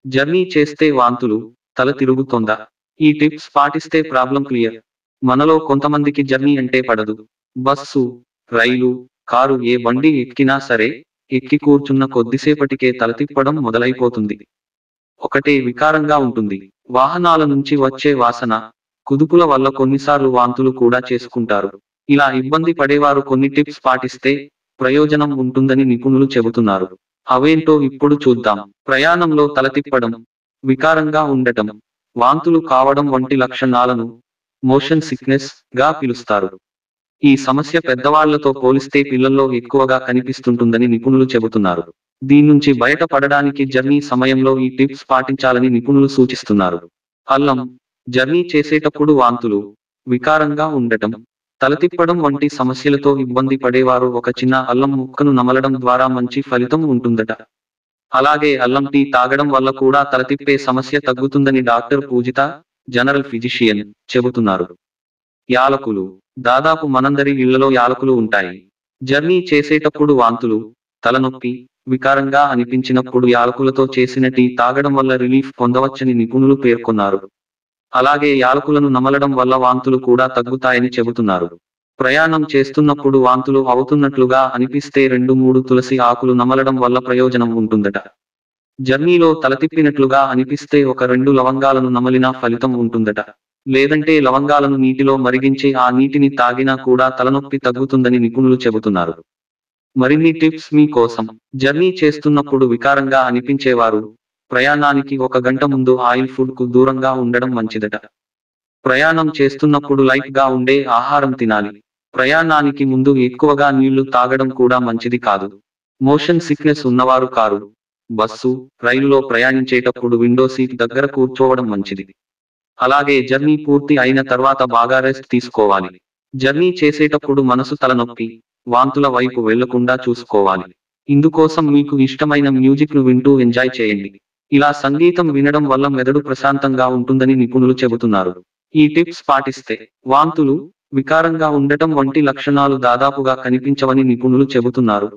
Journey చేస్తే వాంతులు, తల తిరుగుతోందా? ఈ టిప్స్ పాటిస్తే ప్రాబ్లం క్లియర్. మనలో కొంతమందికి జర్నీ అంటే పడదు. బస్సు, రైలు, కారు ఏ బండి ఎక్కినా సరే, ఎక్కి కూర్చున్న కొద్దిసేపటికే తలతిప్పడం మొదలైపోతుంది. ఒకటే వికారంగా ఉంటుంది. వాహనాల నుంచి వచ్చే వాసన, కుదుపుల వల్ల కొన్నిసార్లు వాంతులు కూడా చేసుకుంటారు. ఇలా ఇబ్బంది పడేవారు కొన్ని టిప్స్ పాటిస్తే ప్రయోజనం ఉంటుందని నిపుణులు చెబుతున్నారు. అవేంటో ఇప్పుడు చూద్దాం. ప్రయాణంలో తలతిప్పడం, వికారంగా ఉండటం, వాంతులు కావడం వంటి లక్షణాలను మోషన్ సిక్నెస్ గా పిలుస్తారు. ఈ సమస్య పెద్దవాళ్లతో పోలిస్తే పిల్లల్లో ఎక్కువగా కనిపిస్తుంటుందని నిపుణులు చెబుతున్నారు. దీన్నుంచి బయట పడడానికి జర్నీ సమయంలో ఈ టిప్స్ పాటించాలని నిపుణులు సూచిస్తున్నారు. అల్లం, జర్నీ చేసేటప్పుడు వాంతులు, వికారంగా ఉండటం, తలతిప్పడం వంటి సమస్యలతో ఇబ్బంది పడేవారు ఒక చిన్న అల్లం ముక్కను నమలడం ద్వారా మంచి ఫలితం ఉంటుందట. అలాగే అల్లం టీ తాగడం వల్ల కూడా తలతిప్పే సమస్య తగ్గుతుందని డాక్టర్ పూజిత, జనరల్ ఫిజిషియన్, చెబుతున్నారు. యాలకులు, దాదాపు మనందరి ఇళ్లలో యాలకులు ఉంటాయి. జర్నీ చేసేటప్పుడు వాంతులు, తలనొప్పి, వికారంగా అనిపించినప్పుడు యాలకులతో చేసిన టీ తాగడం వల్ల రిలీఫ్ పొందవచ్చని నిపుణులు పేర్కొన్నారు. అలాగే యాలకులను నమలడం వల్ల వాంతులు కూడా తగ్గుతాయని చెబుతున్నారు. ప్రయాణం చేస్తున్నప్పుడు వాంతులు అవుతున్నట్లుగా అనిపిస్తే 2-3 తులసి ఆకులు నమలడం వల్ల ప్రయోజనం ఉంటుందట. జర్నీలో తలతిప్పినట్లుగా అనిపిస్తే 1-2 లవంగాలను నమలినా ఫలితం ఉంటుందట. లేదంటే లవంగాలను నీటిలో మరిగించి ఆ నీటిని తాగినా కూడా తలనొప్పి తగ్గుతుందని నిపుణులు చెబుతున్నారు. మరిన్ని టిప్స్ మీ కోసం. జర్నీ చేస్తున్నప్పుడు వికారంగా అనిపించేవారు ప్రయాణానికి 1 గంట ముందు ఆయిల్ ఫుడ్ కు దూరంగా ఉండడం మంచిదట. ప్రయాణం చేస్తున్నప్పుడు లైట్ గా ఉండే ఆహారం తినాలి. ప్రయాణానికి ముందు ఎక్కువగా నీళ్లు తాగడం కూడా మంచిది కాదు. మోషన్ సిక్నెస్ ఉన్నవారు కారు, బస్సు, రైలులో ప్రయాణించేటప్పుడు విండో సీట్ దగ్గర కూర్చోవడం మంచిది. అలాగే జర్నీ పూర్తి అయిన తర్వాత బాగా రెస్ట్ తీసుకోవాలి. జర్నీ చేసేటప్పుడు మనసు తలనొప్పి, వాంతుల వైపు వెళ్లకుండా చూసుకోవాలి. ఇందుకోసం మీకు ఇష్టమైన మ్యూజిక్ ను వింటూ ఎంజాయ్ చేయండి. ఇలా సంగీతం వినడం వల్ల మెదడు ప్రశాంతంగా ఉంటుందని నిపుణులు చెబుతున్నారు. ఈ టిప్స్ పాటిస్తే వాంతులు, వికారంగా ఉండటం వంటి లక్షణాలు దాదాపుగా కనిపించవని నిపుణులు చెబుతున్నారు.